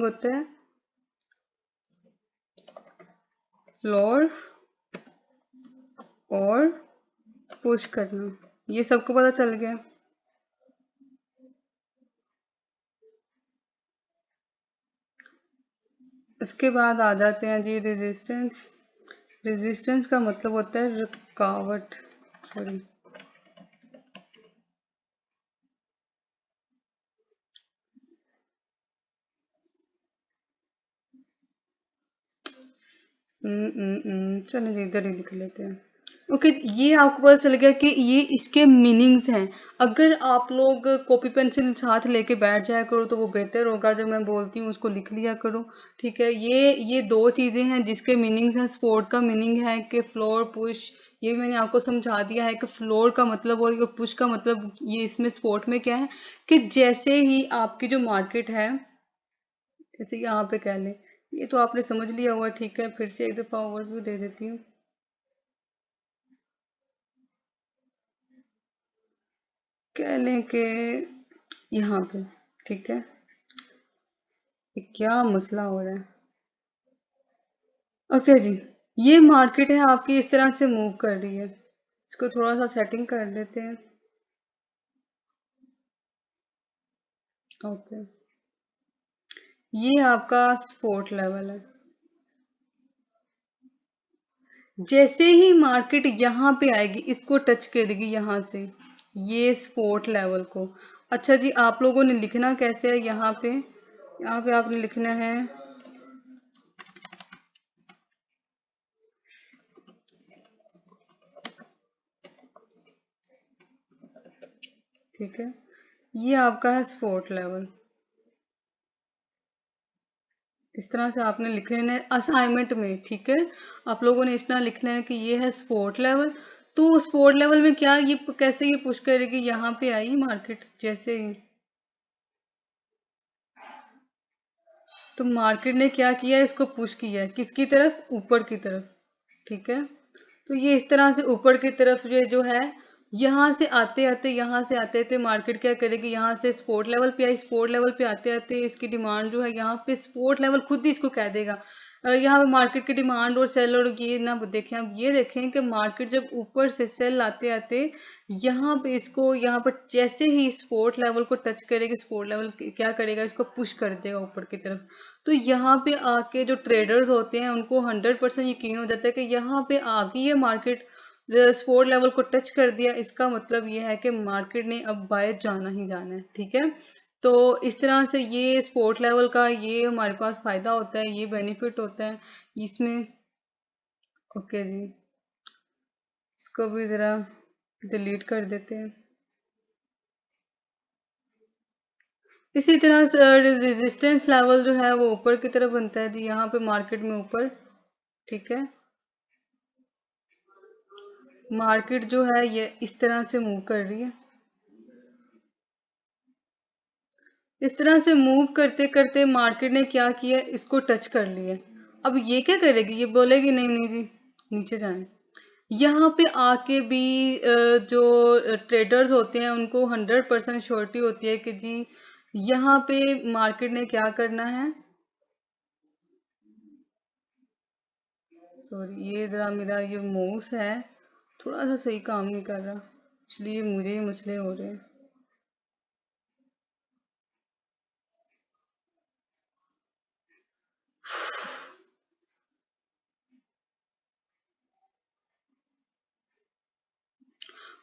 होता है फ्लोर और पुश करना। ये सबको पता चल गया। उसके बाद आ जाते हैं जी रेजिस्टेंस। रेजिस्टेंस का मतलब होता है रुकावट, सॉरी चलो जी इधर ही लिख लेते हैं। ओके, ये आपको पता चल गया कि ये इसके मीनिंग्स हैं। अगर आप लोग कॉपी पेंसिल साथ लेके बैठ जाया करो तो वो बेहतर होगा। जो मैं बोलती हूँ उसको लिख लिया करो, ठीक है। ये दो चीजें हैं जिसके मीनिंग्स हैं। स्पोर्ट का मीनिंग है कि फ्लोर पुश, ये मैंने आपको समझा दिया है कि फ्लोर का मतलब और पुश का मतलब। ये इसमें स्पोर्ट में क्या है कि जैसे ही आपकी जो मार्केट है, जैसे यहाँ पे कह लें, ये तो आपने समझ लिया हुआ, ठीक है। फिर से एक दफा ओवरव्यू दे देती हूँ। कह लें कि यहाँ पे, ठीक है, ये क्या मसला हो रहा है। ओके जी, ये मार्केट है आपकी इस तरह से मूव कर रही है। इसको थोड़ा सा सेटिंग कर लेते हैं। ओके, ये आपका सपोर्ट लेवल है। जैसे ही मार्केट यहाँ पे आएगी, इसको टच करेगी यहाँ से, ये सपोर्ट लेवल को। अच्छा जी, आप लोगों ने लिखना कैसे है यहाँ पे आपने लिखना है ठीक है, ये आपका है सपोर्ट लेवल। इस तरह से आपने लिख लेना है असाइनमेंट में, ठीक है। आप लोगों ने इस तरह लिखना है कि ये है सपोर्ट लेवल। तो सपोर्ट लेवल में क्या, ये कैसे ये पुश करेगी, यहाँ पे आई मार्केट जैसे ही, तो मार्केट ने क्या किया, इसको पुश किया है किसकी तरफ, ऊपर की तरफ, ठीक है। तो ये इस तरह से ऊपर की तरफ ये जो है, यहाँ से आते आते, यहाँ से आते आते मार्केट क्या करेगी, यहाँ से सपोर्ट लेवल पे आई। सपोर्ट लेवल पे आते आते इसकी डिमांड जो है, यहाँ पे सपोर्ट लेवल खुद ही इसको कह देगा। यहाँ पे मार्केट की डिमांड और सेल, और ये ना देखें, अब ये देखें कि मार्केट जब ऊपर से सेल आते आते यहाँ पे इसको, यहाँ पर जैसे ही सपोर्ट लेवल को टच करेगी, सपोर्ट लेवल क्या करेगा, इसको पुश कर देगा ऊपर की तरफ। तो यहाँ पे आके जो ट्रेडर्स होते हैं उनको 100% यकीन हो जाता है कि यहाँ पे आ गई है मार्केट, सपोर्ट लेवल को टच कर दिया। इसका मतलब ये है कि मार्केट ने अब बाय जाना ही जाना है, ठीक है। तो इस तरह से ये सपोर्ट लेवल का ये हमारे पास फायदा होता है, ये बेनिफिट होता है इसमें। ओके जी, इसको भी जरा डिलीट कर देते हैं। इसी तरह से रेजिस्टेंस लेवल जो है वो ऊपर की तरफ बनता है जी, यहाँ पे मार्केट में ऊपर, ठीक है। मार्केट जो है ये इस तरह से मूव कर रही है। इस तरह से मूव करते करते मार्केट ने क्या किया, इसको टच कर लिया। अब ये क्या करेगी, ये बोलेगी नहीं नहीं जी नीचे जाएं। यहाँ पे आके भी जो ट्रेडर्स होते हैं उनको 100% श्योरिटी होती है कि जी यहाँ पे मार्केट ने क्या करना है। सॉरी, ये जरा मेरा ये माउस है थोड़ा सा सही काम नहीं कर रहा, इसलिए मुझे ये मसले हो रहे हैं।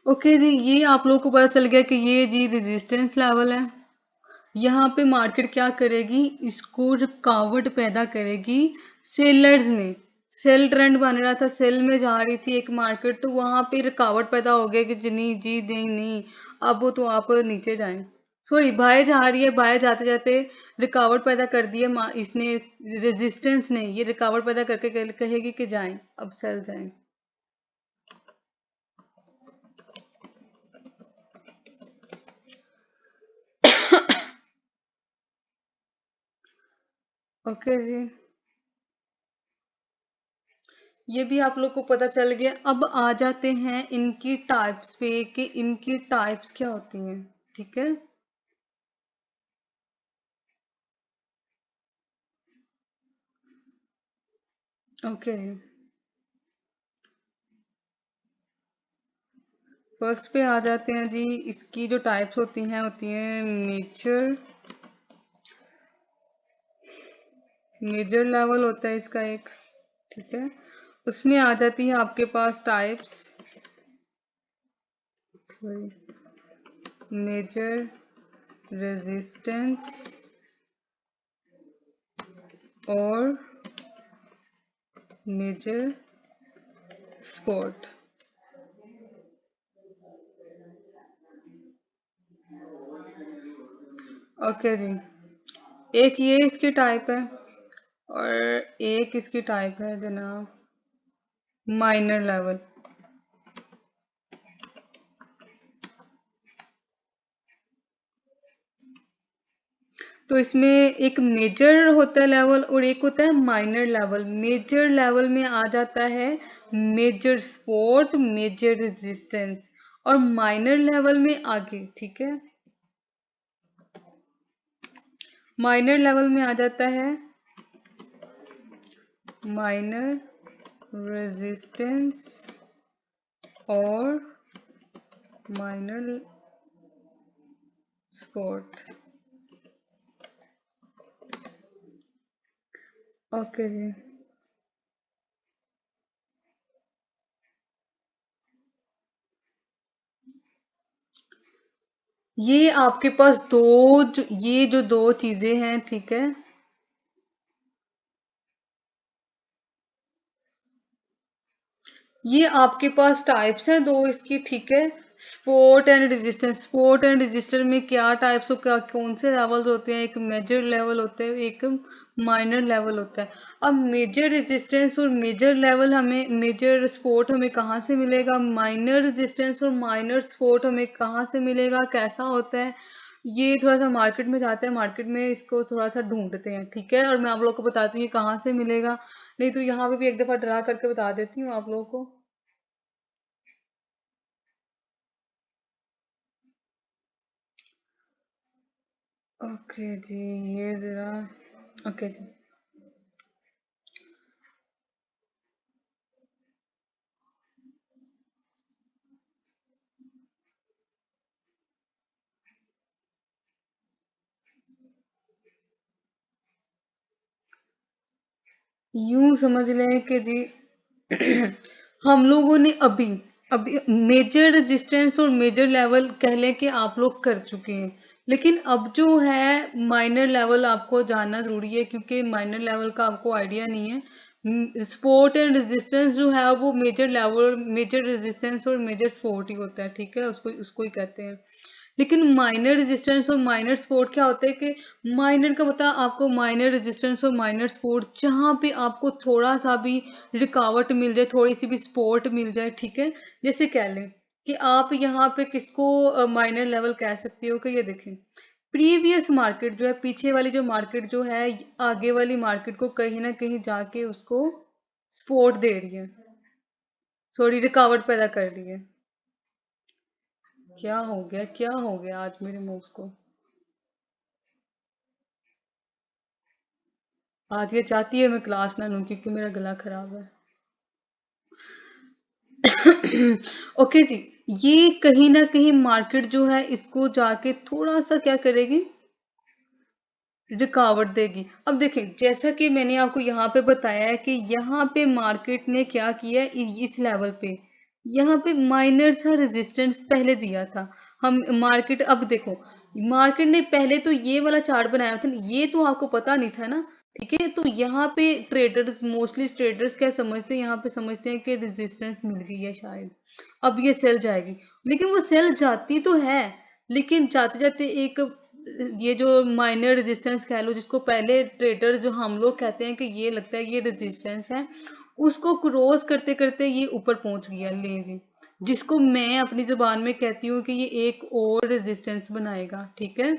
ओके जी, ये आप लोगों को पता चल गया कि ये जी रेजिस्टेंस लेवल है। यहाँ पे मार्केट क्या करेगी, इसको रुकावट पैदा करेगी सेलर्स में। सेल ट्रेंड बन रहा था, सेल में जा रही थी एक मार्केट, तो वहां पे रुकावट पैदा हो गया कि जी नहीं जी नहीं नहीं, अब तो आप नीचे जाएं। सॉरी, बाय जा रही है, बाय जाते जाते रुकावट पैदा कर दी है इसने, रेजिस्टेंस ने ये रुकावट पैदा करके कहेगी कि जाएं, अब सेल जाएं। ओके जी, ये भी आप लोग को पता चल गया। अब आ जाते हैं इनकी टाइप्स पे कि इनकी टाइप्स क्या होती हैं, ठीक है। ओके, फर्स्ट पे आ जाते हैं जी। इसकी जो टाइप्स होती हैं मेजर लेवल होता है इसका एक, ठीक है। उसमें आ जाती है आपके पास टाइप्स, सॉरी, मेजर रेजिस्टेंस और मेजर सपोर्ट। ओके जी, एक ये इसकी टाइप है और एक इसकी टाइप है जनाब माइनर लेवल। तो इसमें एक मेजर होता है लेवल और एक होता है माइनर लेवल। मेजर लेवल में आ जाता है मेजर सपोर्ट, मेजर रेजिस्टेंस, और माइनर लेवल में आगे, ठीक है, माइनर लेवल में आ जाता है माइनर रेजिस्टेंस और माइनर सपोर्ट। ओके जी, ये आपके पास ये जो दो चीजें हैं, ठीक है, ये आपके पास टाइप्स हैं दो इसकी, ठीक है। Support and resistance, support and resistor में क्या टाइप्स और क्या कौन से लेवल्स होते हैं, एक मेजर लेवल होता है, एक माइनर लेवल होता है। अब मेजर रेजिस्टेंस और मेजर लेवल हमें, मेजर सपोर्ट हमें कहाँ से मिलेगा, माइनर रेजिस्टेंस और माइनर सपोर्ट हमें कहाँ से मिलेगा, कैसा होता है, ये थोड़ा सा मार्केट में जाते हैं, मार्केट में इसको थोड़ा सा ढूंढते हैं, ठीक है। और मैं आप लोग को बताती हूँ ये कहाँ से मिलेगा, नहीं तो यहाँ पे भी एक दफा ड्रा करके बता देती हूँ आप लोगों को। ओके जी, ये जरा, ओके जी, यूं समझ लें कि जी हम लोगों ने अभी अभी मेजर रेजिस्टेंस और मेजर लेवल कह लें कि आप लोग कर चुके हैं, लेकिन अब जो है माइनर लेवल आपको जानना जरूरी है क्योंकि माइनर लेवल का आपको आइडिया नहीं है। सपोर्ट एंड रेजिस्टेंस जो है वो मेजर लेवल, मेजर रेजिस्टेंस और मेजर सपोर्ट ही होता है, ठीक है, उसको उसको ही कहते हैं। लेकिन माइनर रेजिस्टेंस और माइनर सपोर्ट क्या होता है कि माइनर का मतलब आपको माइनर रेजिस्टेंस और माइनर सपोर्ट जहां पे आपको थोड़ा सा भी रुकावट मिल जाए, थोड़ी सी भी सपोर्ट मिल जाए, ठीक है। जैसे कह लें कि आप यहाँ पे किसको माइनर लेवल कह सकते हो कि ये देखें, प्रीवियस मार्केट जो है, पीछे वाली जो मार्केट जो है, आगे वाली मार्केट को कहीं ना कहीं जाके उसको सपोर्ट दे रही है, सॉरी रुकावट पैदा कर रही है। क्या हो गया, क्या हो गया आज मेरे मूव्स को, आज ये चाहती है मैं क्लास ना लूं क्योंकि मेरा गला खराब है। ओके जी, ये कहीं ना कहीं मार्केट जो है इसको जाके थोड़ा सा क्या करेगी, रुकावट देगी। अब देखें जैसा कि मैंने आपको यहाँ पे बताया है कि यहाँ पे मार्केट ने क्या किया इस लेवल पे, यहाँ पे माइनर सा रेजिस्टेंस पहले दिया था। हम मार्केट, अब देखो मार्केट ने पहले तो ये वाला चार्ट बनाया था, ये तो आपको पता नहीं था ना, ठीक है। तो यहाँ पे ट्रेडर्स, मोस्टली ट्रेडर्स क्या समझते हैं, यहाँ पे समझते हैं कि रेजिस्टेंस मिल गई है शायद, अब ये सेल जाएगी, लेकिन वो सेल जाती तो है, लेकिन जाते जाते एक, ये जो माइनर रेजिस्टेंस कह लो जिसको पहले ट्रेडर जो हम लोग कहते हैं कि ये लगता है ये रेजिस्टेंस है, उसको क्रॉस करते करते ये ऊपर पहुंच गया, ले जी, जिसको मैं अपनी जुबान में कहती हूँ कि ये एक और रेजिस्टेंस बनाएगा, ठीक है,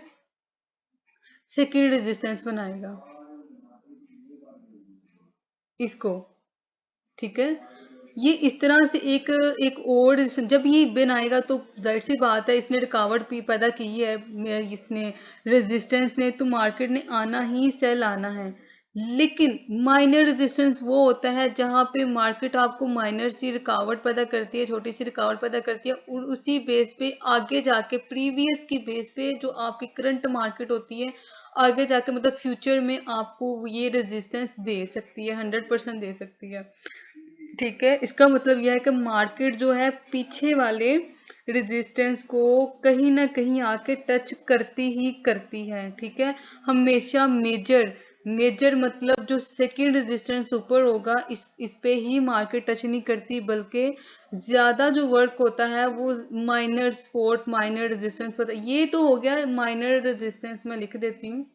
सेकेंड रेजिस्टेंस बनाएगा इसको, ठीक है। ये इस तरह से एक एक और जब ये बनाएगा तो जाहिर सी बात है इसने रुकावट भी पैदा की है, इसने रेजिस्टेंस ने, तो मार्केट ने आना ही सेल आना है, लेकिन माइनर रेजिस्टेंस वो होता है जहां पे मार्केट आपको माइनर सी रुकावट पैदा करती है, छोटी सी रुकावट पैदा करती है, और उसी बेस पे आगे जाके प्रीवियस की बेस पे जो आपकी करंट मार्केट होती है आगे जाके मतलब फ्यूचर में आपको ये रेजिस्टेंस दे सकती है, 100% दे सकती है। ठीक है, इसका मतलब यह है कि मार्केट जो है पीछे वाले रेजिस्टेंस को कहीं ना कहीं आके टच करती ही करती है। ठीक है, हमेशा मेजर मेजर मतलब जो सेकंड रेजिस्टेंस ऊपर होगा इस पे ही मार्केट टच नहीं करती, बल्कि ज्यादा जो वर्क होता है वो माइनर सपोर्ट माइनर रेजिस्टेंस पर। ये तो हो गया माइनर रेजिस्टेंस, मैं लिख देती हूँ।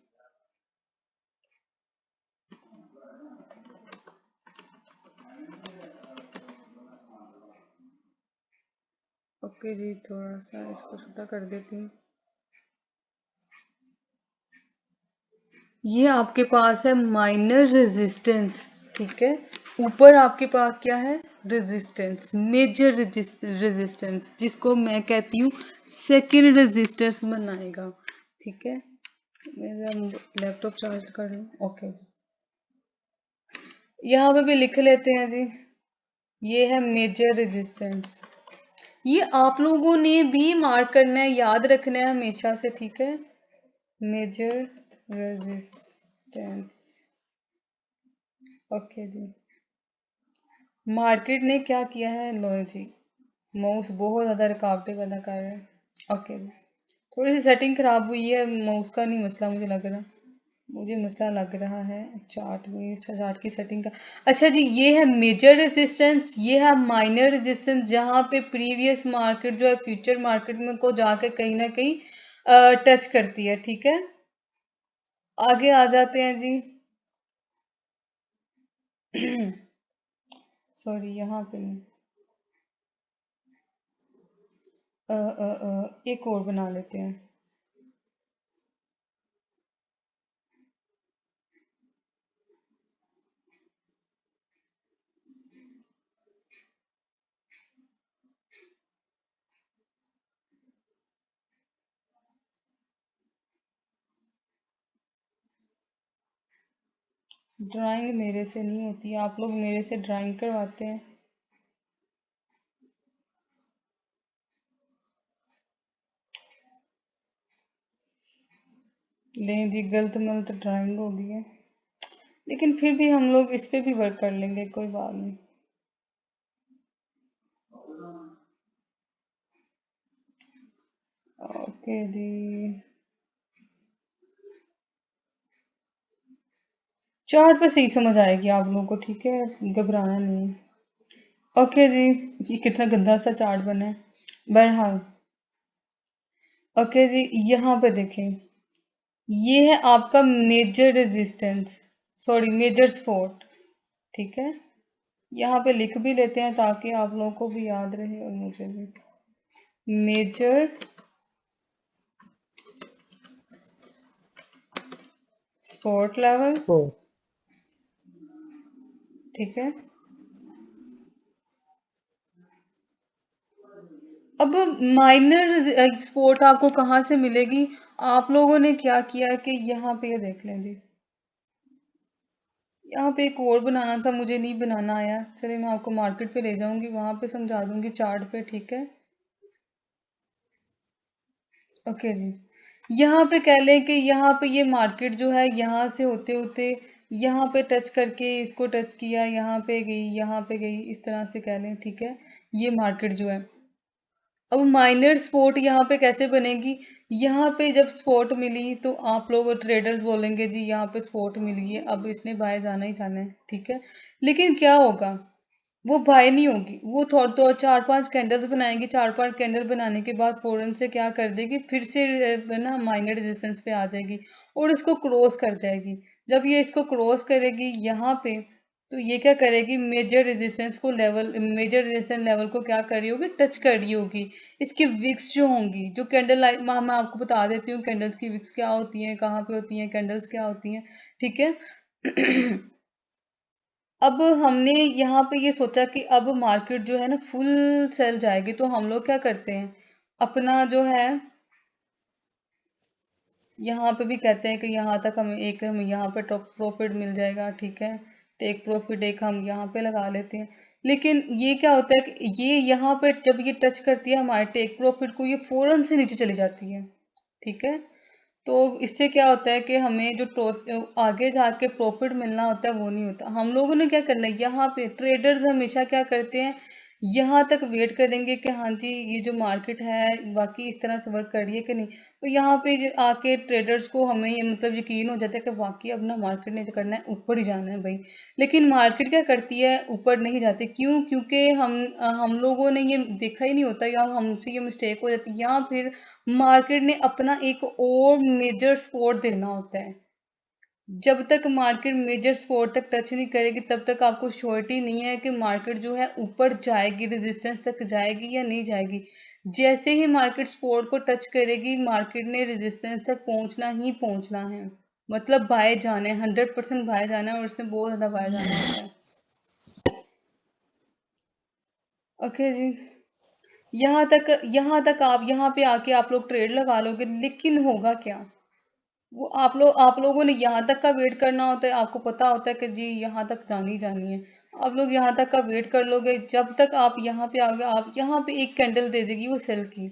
ओके जी, थोड़ा सा इसको छोटा कर देती हूँ। ये आपके पास है माइनर रेजिस्टेंस। ठीक है, ऊपर आपके पास क्या है, रेजिस्टेंस, मेजर रेजिस्टेंस, जिसको मैं कहती हूँ सेकंड रेजिस्टेंस बनाएगा। ठीक है, मेरा लैपटॉप चार्ज कर लूँ। ओके जी, यहाँ पे भी लिख लेते हैं जी, ये है मेजर रेजिस्टेंस। ये आप लोगों ने भी मार्क करना है, याद रखना है हमेशा से। ठीक है, मेजर रेजिस्टेंस। ओके जी, मार्केट ने क्या किया है, लो जी, माउस बहुत ज्यादा रुकावटें पैदा कर रहा है। ओके जी, थोड़ी सी सेटिंग खराब हुई है, माउस का नहीं मसला मुझे लग रहा, मुझे मसला लग रहा है चार्ट में, चार्ट की सेटिंग का। अच्छा जी, ये है मेजर रेजिस्टेंस, ये है माइनर रेजिस्टेंस, जहां पे प्रीवियस मार्केट जो है फ्यूचर मार्केट में को जाके कहीं ना कहीं टच करती है। ठीक है, आगे आ जाते हैं जी। सॉरी, यहाँ पे नहीं, एक और बना लेते हैं। ड्राइंग मेरे से नहीं होती, आप लोग मेरे से ड्राइंग करवाते हैं। नहीं जी, गलत मलत ड्राइंग हो गई है, लेकिन फिर भी हम लोग इस पे भी वर्क कर लेंगे, कोई बात नहीं। ओके जी, चार्ट पे सही समझ आएगी आप लोगों को। ठीक है, घबराना नहीं। ओके जी, ये कितना गंदा सा चार्ट बना है, बहरहाल। ओके जी, यहाँ पे देखें, ये है आपका major resistance, sorry major support. ठीक है, यहाँ पे लिख भी लेते हैं ताकि आप लोगों को भी याद रहे और मुझे भी। Major support level. ओ, ठीक है, अब माइनर सपोर्ट आपको कहाँ से मिलेगी, आप लोगों ने क्या किया कि यहाँ पे ये देख लें जी, यहाँ पे एक और बनाना था, मुझे नहीं बनाना आया। चलिए मैं आपको मार्केट पे ले जाऊंगी, वहां पे समझा दूंगी चार्ट पे। ठीक है, ओके जी, यहाँ पे कह लें कि यहाँ पे ये मार्केट जो है यहाँ से होते होते यहाँ पे टच करके इसको टच किया, यहाँ पे गई, यहाँ पे गई, इस तरह से कह लें। ठीक है, ये मार्केट जो है, अब माइनर स्पोर्ट यहाँ पे कैसे बनेगी, यहाँ पे जब स्पोर्ट मिली तो आप लोग ट्रेडर्स बोलेंगे जी यहाँ पे स्पोर्ट मिल गई है, अब इसने बाय जाना ही जाना है। ठीक है, लेकिन क्या होगा, वो बाय नहीं होगी, वो थोड़ा तो चार पांच कैंडल्स बनाएंगे, चार पांच कैंडल बनाने के बाद फौरन से क्या कर देगी, फिर से ना माइनर रेजिस्टेंस पे आ जाएगी और इसको क्रॉस कर जाएगी। जब ये इसको क्रॉस करेगी यहाँ पे, तो ये क्या करेगी, मेजर रेजिस्टेंस को लेवल, मेजर रेजिस्टेंस लेवल को क्या कर रही होगी, टच कर रही होगी। इसकी विक्स जो होंगी, जो कैंडल लाइट, मैं आपको बता देती हूँ कैंडल्स की विक्स क्या होती हैं, कहाँ पे होती हैं, कैंडल्स क्या होती हैं। ठीक है। अब हमने यहाँ पे ये सोचा कि अब मार्केट जो है ना फुल सेल जाएगी, तो हम लोग क्या करते हैं, अपना जो है यहाँ पे भी कहते हैं कि यहाँ तक हमें यहाँ पे प्रॉफिट मिल जाएगा, ठीक है। टेक प्रॉफिट एक हम यहाँ पे लगा लेते हैं। लेकिन ये क्या होता है कि ये यहाँ पे जब ये टच करती है हमारे टेक प्रॉफिट को, ये फौरन से नीचे चली जाती है, ठीक है। तो इससे क्या होता है कि हमें जो आगे जाके प्रॉफिट मिलना होता है वो नहीं होता। हम लोगों ने क्या करना है, यहाँ पे ट्रेडर्स हमेशा क्या करते हैं, यहाँ तक वेट करेंगे कि हाँ जी ये जो मार्केट है बाकी इस तरह से वर्क कर रही है कि नहीं। तो यहाँ पे आके ट्रेडर्स को हमें ये मतलब यकीन हो जाता है कि वाकई अब ना मार्केट ने जो करना है ऊपर ही जाना है भाई। लेकिन मार्केट क्या करती है, ऊपर नहीं जाती। क्यों? क्योंकि हम लोगों ने ये देखा ही नहीं होता, या हमसे ये मिस्टेक हो जाती है, या फिर मार्केट ने अपना एक और मेजर सपोर्ट देना होता है। जब तक मार्केट मेजर सपोर्ट तक टच नहीं करेगी तब तक आपको श्योरिटी नहीं है कि मार्केट जो है ऊपर जाएगी, रेजिस्टेंस तक जाएगी या नहीं जाएगी। जैसे ही मार्केट सपोर्ट को टच करेगी मार्केट ने रेजिस्टेंस तक पहुंचना ही पहुंचना है, मतलब बाय जाना है, 100% बाय जाना है, और इसमें बहुत ज्यादा बाय जाना होता है। ओके जी। यहाँ तक आप यहाँ पे आके आप लोग ट्रेड लगा लोगे, लेकिन होगा क्या, वो आप लोगों ने यहाँ तक का वेट करना होता है। आपको पता होता है कि जी यहाँ तक जानी जानी है, आप लोग यहाँ तक का वेट कर लोगे। जब तक आप यहाँ पे आओगे, आप यहाँ पे एक कैंडल दे देगी वो सेल की,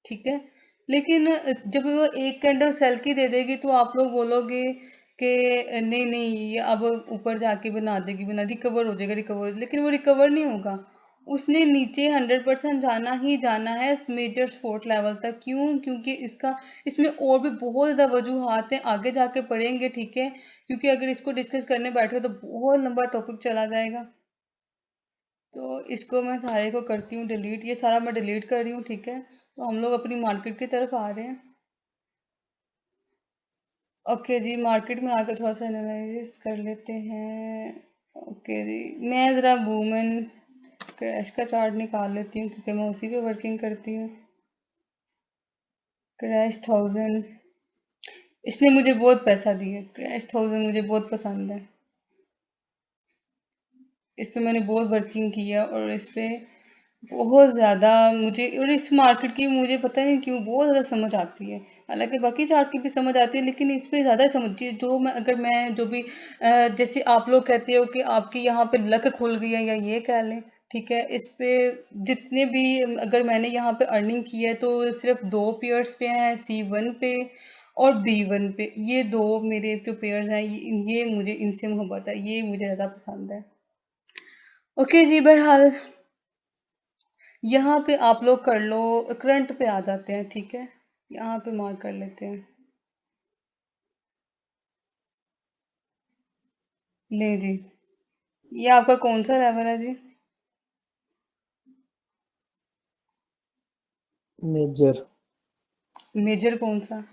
ठीक है। लेकिन जब वो एक कैंडल सेल की दे देगी तो आप लोग बोलोगे कि नहीं नहीं ये अब ऊपर जाके बना देगी, बना रिकवर हो जाएगा, रिकवर हो जाएगा। लेकिन वो रिकवर नहीं होगा, उसने नीचे 100% जाना ही जाना है इस मेजर सपोर्ट लेवल तक। क्यों? क्योंकि इसमें और भी बहुत ज़्यादा वजूहात हैं, आगे जाके पढ़ेंगे, ठीक है। क्योंकि अगर इसको डिस्कस करने बैठे तो बहुत लंबा टॉपिक चला जाएगा। तो इसको मैं सारे को करती हूँ डिलीट, ये सारा मैं डिलीट कर रही हूँ, ठीक है। तो हम लोग अपनी मार्केट की तरफ आ रहे हैं। ओके जी, मार्केट में आकर थोड़ा सा एनालिसिस कर लेते हैं। ओके जी, मैं ज़रा वूमेन क्रैश का चार्ट निकाल लेती हूँ क्योंकि मैं उसी पे वर्किंग करती हूँ। क्रैश 1000, इसने मुझे बहुत पैसा दिया। क्रैश 1000 मुझे बहुत पसंद है, इस पे मैंने बहुत वर्किंग किया, और इस पे बहुत ज़्यादा मुझे, और इस मार्केट की मुझे पता नहीं क्यों बहुत ज़्यादा समझ आती है। हालांकि बाकी चार्ट की भी समझ आती है, लेकिन इस पे ज़्यादा समझ जो मैं अगर मैं जो भी जैसे आप लोग कहते हो कि आपकी यहाँ पे लक खुल गई है, या ये कह लें, ठीक है। इस पे जितने भी अगर मैंने यहाँ पे अर्निंग की है तो सिर्फ दो पेयर्स पे है, C1 पे और B1 पे। ये दो मेरे जो पेयर्स हैं, ये मुझे इनसे मोहब्बत है, ये मुझे ज़्यादा पसंद है। ओके जी, बहरहाल यहाँ पे आप लोग कर लो, करंट पे आ जाते हैं, ठीक है। यहाँ पे मार्क कर लेते हैं। ले जी, ये आपका कौन सा लेवल है जी? मेजर मेजर कौन सा?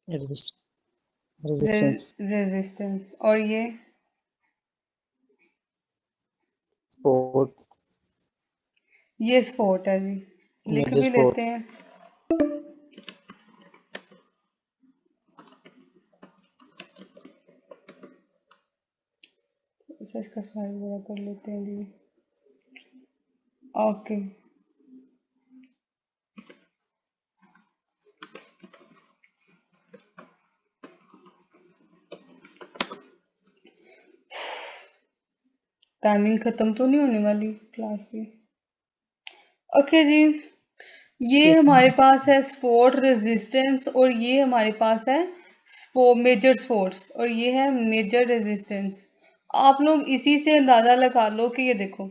Resistance resistance. और ये सपोर्ट स्पोर्ट है जी, लिख मेजर भी सपोर्ट। लेते हैं। इसे इसका साइज बड़ा कर लेते हैं जी। ओके, टाइमिंग खत्म तो नहीं होने वाली क्लास की? ओके जी, ये हमारे पास है स्पोर्ट रेजिस्टेंस, और ये हमारे पास है मेजर स्पोर्ट्स, और ये है मेजर रेजिस्टेंस। आप लोग इसी से अंदाजा लगा लो कि ये देखो,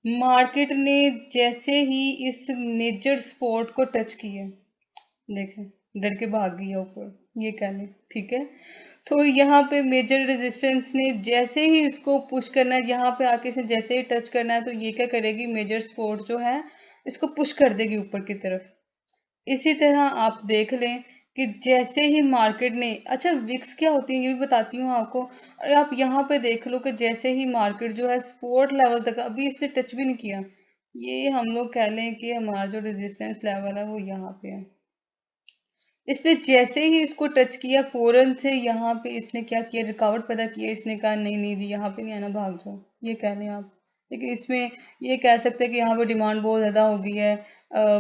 मार्केट ने जैसे ही इस मेजर स्पोर्ट को टच किया, देखें डर के भाग गई है ऊपर, ये कह लें, ठीक है। तो यहाँ पे मेजर रेजिस्टेंस ने जैसे ही इसको पुश करना है, यहाँ पे आके इसे जैसे ही टच करना है, तो ये क्या करेगी, मेजर सपोर्ट जो है इसको पुश कर देगी ऊपर की तरफ। इसी तरह आप देख लें कि जैसे ही मार्केट ने, अच्छा विक्स क्या होती है ये भी बताती हूँ आपको। और आप यहाँ पे देख लो कि जैसे ही मार्केट जो है सपोर्ट लेवल तक अभी इसने टच भी नहीं किया, ये हम लोग कह लें कि हमारा जो रेजिस्टेंस लेवल है वो यहाँ पे है। इसने जैसे ही इसको टच किया फौरन से यहाँ पे इसने क्या किया, रुकावट पैदा किया। इसने कहा नहीं नहीं जी यहाँ पे नहीं आना, भाग जाओ, ये कह लें आप। लेकिन इसमें ये कह सकते हैं कि यहाँ पे डिमांड बहुत ज़्यादा हो गई है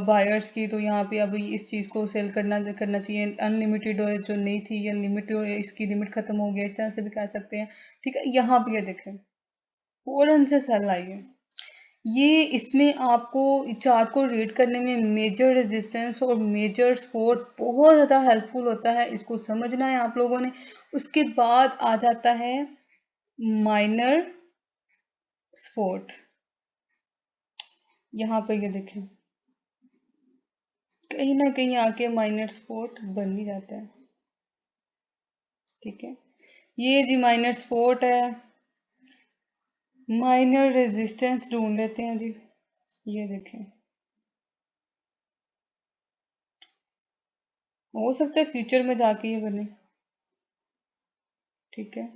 बायर्स की, तो यहाँ पे अब इस चीज़ को सेल करना करना चाहिए। अनलिमिटेड जो नहीं थी ये लिमिटेड, इसकी लिमिट खत्म हो गया, इस तरह से भी कह सकते हैं। ठीक है, यहाँ पे ये देखें फौरन से सेल आई है। ये इसमें आपको चार्ट को रीड करने में मेजर रेजिस्टेंस और मेजर सपोर्ट बहुत ज़्यादा हेल्पफुल होता है, इसको समझना है आप लोगों ने। उसके बाद आ जाता है माइनर सपोर्ट। यहाँ पर ये देखें कहीं ना कहीं आके माइनर सपोर्ट बन ही जाता है। ठीक है, ये जी माइनर सपोर्ट है। माइनर रेजिस्टेंस ढूंढ लेते हैं जी, ये देखें हो सकता है फ्यूचर में जाके ये बने। ठीक है,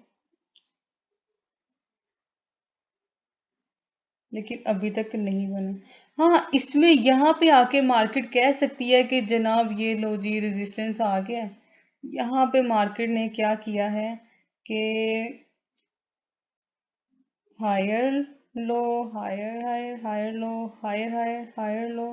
लेकिन अभी तक नहीं बना। हाँ, इसमें यहाँ पे आके मार्केट कह सकती है कि जनाब ये लो जी रेजिस्टेंस आ गया है। यहाँ पे मार्केट ने क्या किया है कि higher low, higher higher higher low, higher higher higher low.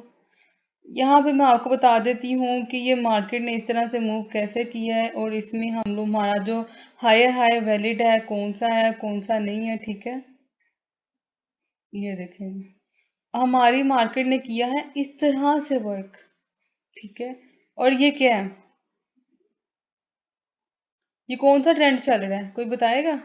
यहाँ पे मैं आपको बता देती हूँ कि ये मार्केट ने इस तरह से मूव कैसे किया है, और इसमें हम लोग हमारा जो हायर हाई वैलिड है कौन सा नहीं है। ठीक है, ये देखें हमारी मार्केट ने किया है इस तरह से वर्क। ठीक है, और ये क्या है, ये कौन सा ट्रेंड चल रहा है, कोई बताएगा?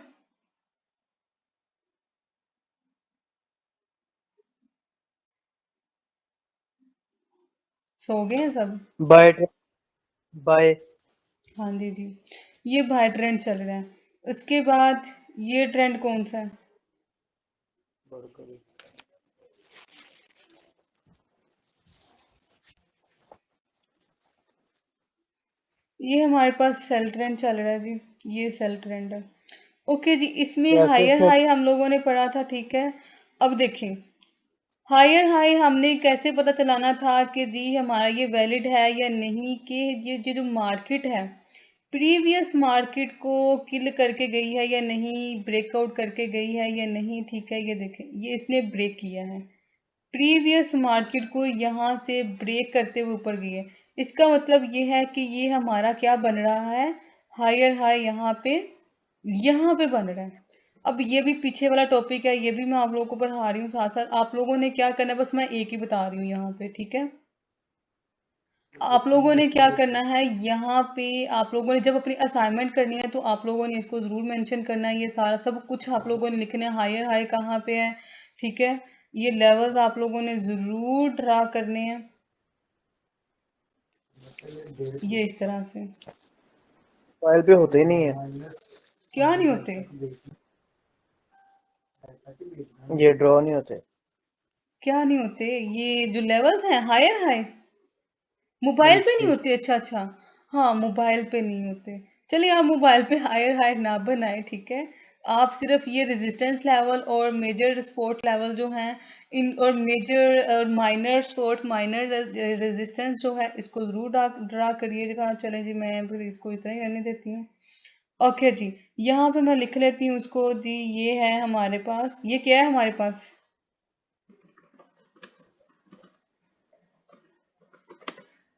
सो गए हैं सब? Bye bye. हाँ दीदी, ये बाय ट्रेंड चल रहा है। उसके बाद ये ट्रेंड कौन सा है? ये हमारे पास सेल ट्रेंड चल रहा है जी, ये सेल ट्रेंड है। ओके जी, इसमें कैसे हायर फिर? हाई हम लोगों ने पढ़ा था। ठीक है, अब देखें हायर हाई हमने कैसे पता चलाना था कि जी हमारा ये वैलिड है या नहीं, कि ये जो मार्केट है प्रीवियस मार्केट को किल करके गई है या नहीं, ब्रेकआउट करके गई है या नहीं। ठीक है, ये देखें ये इसने ब्रेक किया है, प्रीवियस मार्केट को यहाँ से ब्रेक करते हुए ऊपर गई है। इसका मतलब ये है कि ये हमारा क्या बन रहा है, हायर हाई यहाँ पे बन रहा है। अब ये भी पीछे वाला टॉपिक है, ये भी मैं आप लोगों को पढ़ा रही हूँ साथ साथ। आप लोगों ने क्या करना है, बस मैं एक ही बता रही हूँ यहाँ पे। ठीक है, आप लोगों ने क्या करना है यहाँ पे, आप लोगों ने जब अपनी असाइनमेंट करनी है तो आप लोगों ने इसको जरूर मेंशन करना है। ये सारा सब कुछ आप लोगों ने लिखना है, हायर हाई कहाँ पे है। ठीक है, ये लेवल्स आप लोगों ने जरूर ड्रा करने हैं, ये इस तरह से। फाइल पे होते ही नहीं है, क्या नहीं होते? ये ड्रॉ नहीं होते। क्या नहीं होते? ये जो लेवल्स हैं हायर हाई मोबाइल पे नहीं होते? अच्छा अच्छा, हाँ मोबाइल पे नहीं होते। चलिए आप मोबाइल पे हायर हाई ना बनाए। ठीक है, आप सिर्फ ये रेजिस्टेंस लेवल और मेजर सपोर्ट लेवल जो हैं इन, और मेजर और माइनर सपोर्ट माइनर रेजिस्टेंस जो है इसको जरूर ड्रा करिएगा। चले जी, मैं फिर इसको इतना ही रहने देती हूँ। ओके जी, यहाँ पे मैं लिख लेती हूँ उसको जी। ये है हमारे पास, ये क्या है हमारे पास,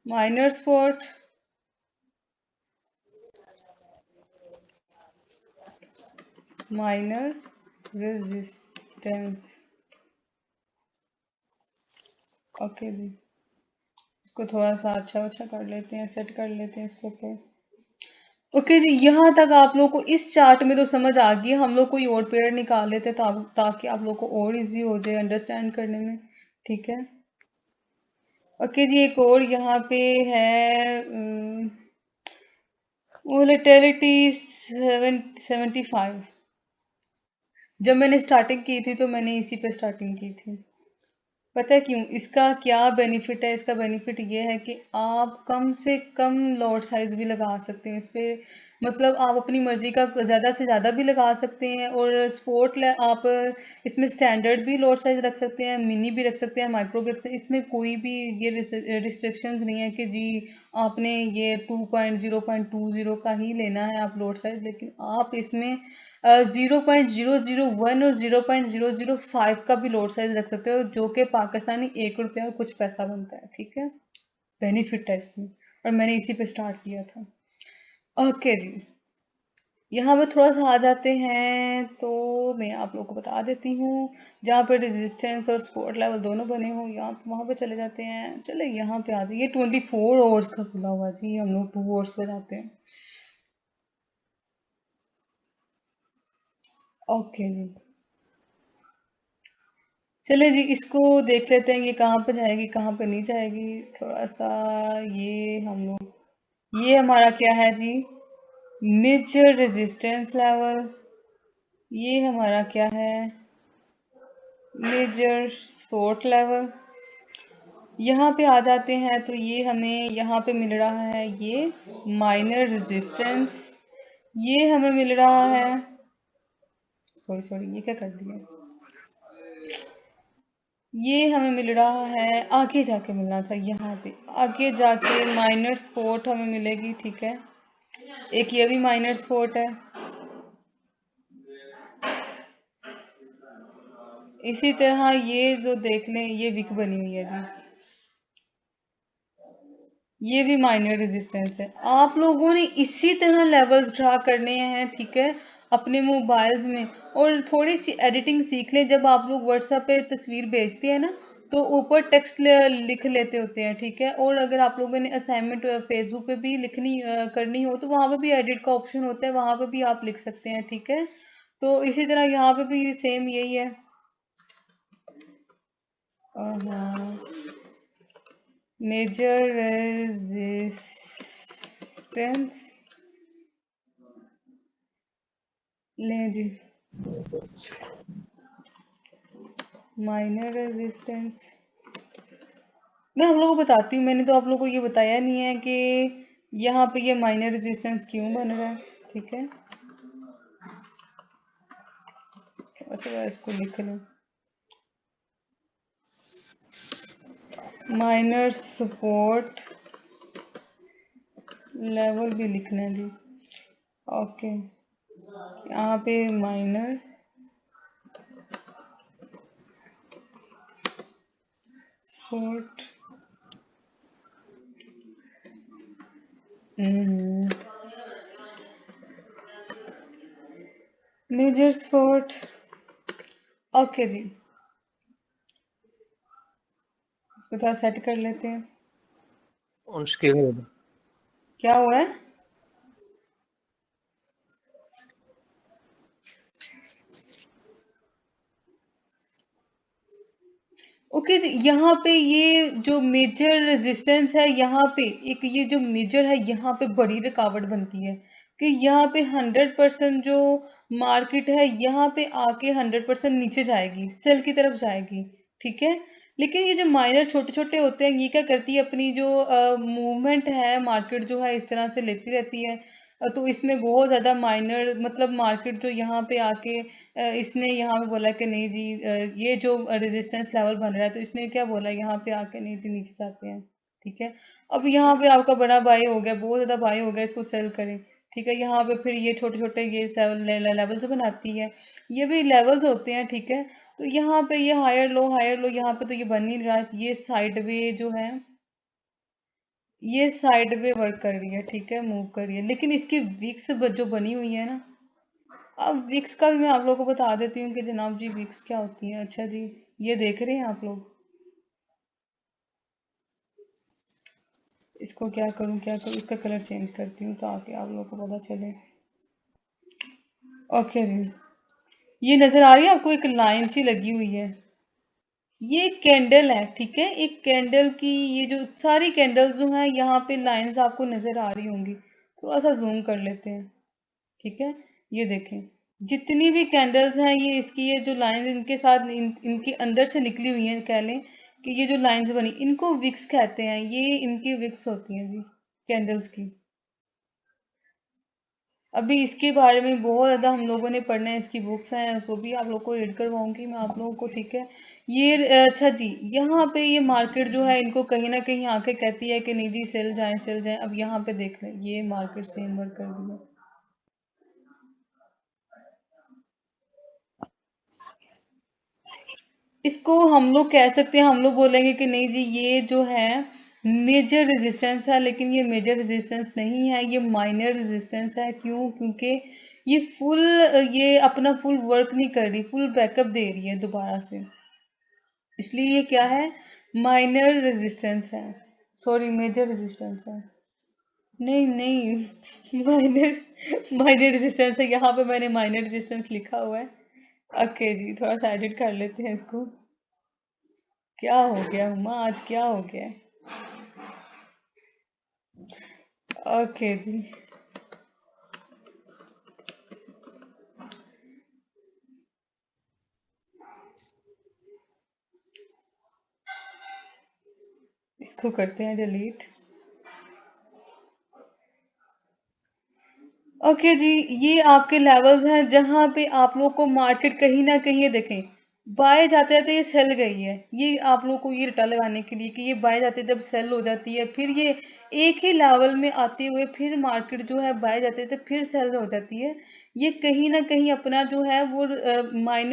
minor support, minor resistance. Okay जी, इसको थोड़ा सा अच्छा अच्छा कर लेते हैं, सेट कर लेते हैं इसके ऊपर। ओके जी, यहाँ तक आप लोग को इस चार्ट में तो समझ आ गई। हम लोग कोई और पेड़ निकाल लेते ताकि आप लोग को और इजी हो जाए अंडरस्टैंड करने में। ठीक है, ओके जी, एक और यहाँ पे है वोलेटिलिटी 75। जब मैंने स्टार्टिंग की थी तो मैंने इसी पे स्टार्टिंग की थी। पता है क्यों? इसका क्या बेनिफिट है? इसका बेनिफिट ये है कि आप कम से कम लॉट साइज भी लगा सकते हैं इस पे। मतलब आप अपनी मर्जी का ज़्यादा से ज़्यादा भी लगा सकते हैं, और आप इसमें स्टैंडर्ड भी लॉट साइज रख सकते हैं, मिनी भी रख सकते हैं, माइक्रो भी रख सकते हैं। इसमें कोई भी ये रिस्ट्रिक्शंस नहीं है कि जी आपने ये 2.0.20 का ही लेना है आप लॉट साइज। लेकिन आप इसमें 0.001 और 0.005 का भी लॉट साइज रख सकते हो, जो कि पाकिस्तानी 1 रुपया और कुछ पैसा बनता है। ठीक है, बेनिफिट है इसमें, और मैंने इसी पे स्टार्ट किया था। ओके जी, यहाँ पे थोड़ा सा आ जाते हैं तो मैं आप लोगों को बता देती हूँ। जहाँ पे रेजिस्टेंस और सपोर्ट लेवल दोनों बने हो, यहाँ वहाँ पे चले जाते हैं। चले यहाँ पे आ जाइए, 24 आवर्स का खुला हुआ जी, हम लोग 2 आवर्स पे जाते हैं। ओके जी, चले जी, इसको देख लेते हैं ये कहाँ पे जाएगी, कहाँ पे नहीं जाएगी। थोड़ा सा ये हम लोग, ये हमारा क्या है जी, मेजर रेजिस्टेंस लेवल। ये हमारा क्या है, मेजर सपोर्ट लेवल। यहाँ पे आ जाते हैं तो ये हमें यहाँ पे मिल रहा है ये माइनर रेजिस्टेंस। ये हमें मिल रहा है, सॉरी सॉरी ये क्या कर दिया, ये हमें मिल रहा है, आगे जाके मिलना था, यहाँ पे आगे जाके माइनर सपोर्ट हमें मिलेगी। ठीक है, एक ये भी माइनर सपोर्ट है। इसी तरह ये जो देख लें, ये विक बनी हुई है जी, ये भी माइनर रेजिस्टेंस है। आप लोगों ने इसी तरह लेवल्स ड्रा करने हैं। ठीक है, अपने मोबाइल्स में, और थोड़ी सी एडिटिंग सीख लें। जब आप लोग व्हाट्सएप पे तस्वीर भेजते हैं ना, तो ऊपर टेक्स्ट लिख लेते होते हैं। ठीक है, और अगर आप लोगों ने असाइनमेंट फेसबुक पे भी लिखनी करनी हो, तो वहाँ पे भी एडिट का ऑप्शन होता है, वहाँ पे भी आप लिख सकते हैं। ठीक है, तो इसी तरह यहाँ पे भी सेम यही है। हाँ, मेजर रेजिस्टेंस लें जी, माइनर रेजिस्टेंस। मैं हम लोगों को बताती हूँ, मैंने तो आप लोगों को ये बताया नहीं है कि यहाँ पे ये माइनर रेजिस्टेंस क्यों बन रहा है। ठीक है, वैसे इसको लिख लो, माइनर सपोर्ट लेवल भी लिखना है जी। ओके, यहाँ पे minor support, major support. Okay जी, इसको थोड़ा सेट कर लेते हैं। On screen. क्या हुआ है, ओके जी, यहाँ पे ये जो मेजर रेजिस्टेंस है, यहाँ पे एक ये जो मेजर है, यहाँ पे बड़ी रुकावट बनती है कि यहाँ पे 100% जो मार्केट है, यहाँ पे आके 100% नीचे जाएगी, सेल की तरफ जाएगी। ठीक है, लेकिन ये जो माइनर छोटे छोटे होते हैं, ये क्या करती है, अपनी जो मूवमेंट है, मार्केट जो है इस तरह से लेती रहती है। तो इसमें बहुत ज़्यादा माइनर, मतलब मार्केट जो यहाँ पे आके इसने यहाँ पे बोला कि नहीं जी, ये जो रेजिस्टेंस लेवल बन रहा है, तो इसने क्या बोला, यहाँ पे आके नहीं जी नीचे जाते हैं। ठीक है, अब यहाँ पे आपका बड़ा बाई हो गया, बहुत ज़्यादा बाई हो गया, इसको सेल करें। ठीक है, यहाँ पे फिर ये छोटे छोटे ये लेवल्स बनाती है, ये भी लेवल्स होते हैं। ठीक है, तो यहाँ पे ये हायर लो, यहाँ पे तो ये बन नहीं रहा, ये साइड वे जो है, ये साइड वे वर्क कर रही है। ठीक है, मूव कर रही है, लेकिन इसकी विक्स जो बनी हुई है ना, अब विक्स का भी मैं आप लोगों को बता देती हूँ कि जनाब जी विक्स क्या होती है। अच्छा जी, ये देख रहे हैं आप लोग, इसको क्या करूँ क्या करूँ, इसका कलर चेंज करती हूँ ताकि आप लोगों को पता चले। ओके जी, ये नजर आ रही है आपको, एक लाइन सी लगी हुई है, ये एक कैंडल है। ठीक है, एक कैंडल की ये जो सारी कैंडल्स जो हैं, यहाँ पे लाइंस आपको नजर आ रही होंगी। थोड़ा सा जूम कर लेते हैं। ठीक है, ये देखें, जितनी भी कैंडल्स हैं, ये इसकी ये जो लाइंस इनके साथ इनके अंदर से निकली हुई हैं, कह लें कि ये जो लाइंस बनी, इनको विक्स कहते हैं, ये इनकी विक्स होती हैं जी, कैंडल्स की। अभी इसके बारे में बहुत ज़्यादा हम लोगों ने पढ़ना है, इसकी बुक्स हैं, वो भी आप लोग को रीड करवाऊंगी मैं आप लोगों को। ठीक है, ये अच्छा जी, यहाँ पे ये मार्केट जो है, इनको कहीं ना कहीं आके कहती है कि नहीं जी सेल जाएं सेल जाएं। अब यहाँ पे देख लें, ये मार्केट सेम वर्क कर रही है। इसको हम लोग कह सकते हैं, हम लोग बोलेंगे कि नहीं जी ये जो है मेजर रेजिस्टेंस है, लेकिन ये मेजर रेजिस्टेंस नहीं है, ये माइनर रेजिस्टेंस है। क्यों? क्योंकि ये फुल, ये अपना फुल वर्क नहीं कर रही, फुल बैकअप दे रही है दोबारा से, इसलिए ये क्या है, माइनर रेजिस्टेंस है। सॉरी, मेजर रेजिस्टेंस है। नहीं नहीं माइनर माइनर रेजिस्टेंस है, यहाँ पे मैंने माइनर रेजिस्टेंस लिखा हुआ है। ओके जी, थोड़ा सा एडिट कर लेते हैं इसको। क्या हो गया उमा, आज क्या हो गया? ओके जी, इसको करते हैं डिलीट। ओके जी, ये आपके लेवल्स हैं जहां पे आप लोग को मार्केट कहीं ना कहीं, ये देखें बाय जाते जाते ये सेल गई है। ये आप लोग को ये रटा लगाने के लिए कि ये बाय जाते जब सेल हो जाती है, फिर ये एक ही लेवल में आते हुए फिर मार्केट जो है बाय जाते थे फिर सेल हो जाती है। ये कहीं ना कहीं अपना जो है वो माइनस